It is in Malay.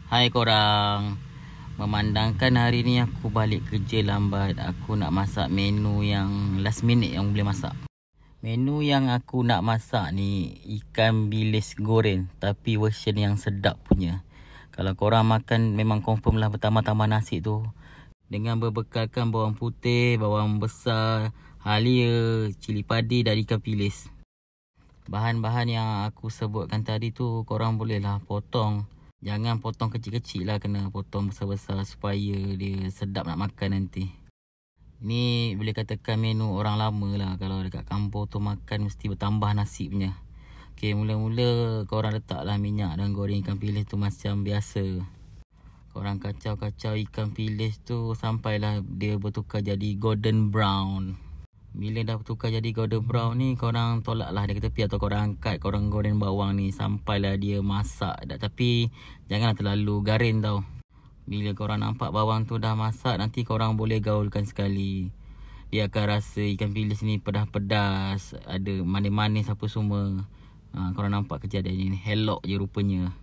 Hai korang. Memandangkan hari ni aku balik kerja lambat, aku nak masak menu yang last minute yang boleh masak. Menu yang aku nak masak ni ikan bilis goreng, tapi version yang sedap punya. Kalau korang makan memang confirm lah bertambah-tambah nasi tu, dengan berbekalkan bawang putih, bawang besar, halia, cili padi dan ikan bilis. Bahan-bahan yang aku sebutkan tadi tu korang bolehlah potong. Jangan potong kecil-kecil lah, kena potong besar-besar supaya dia sedap nak makan nanti. Ni boleh katakan menu orang lama lah. Kalau dekat kampung tu makan mesti bertambah nasi punya. Okay, mula-mula korang letaklah minyak dan goreng ikan bilis tu macam biasa. Korang kacau-kacau ikan bilis tu sampailah dia bertukar jadi golden brown. Bila dah bertukar jadi golden brown ni, korang tolak lah dia ke tepi atau korang angkat, korang goreng bawang ni sampailah dia masak. Tapi janganlah terlalu garing tau. Bila korang nampak bawang tu dah masak, nanti korang boleh gaulkan sekali. Dia akan rasa ikan bilis ni pedas-pedas, ada manis-manis apa semua. Korang nampak kejadian ni, helok je rupanya.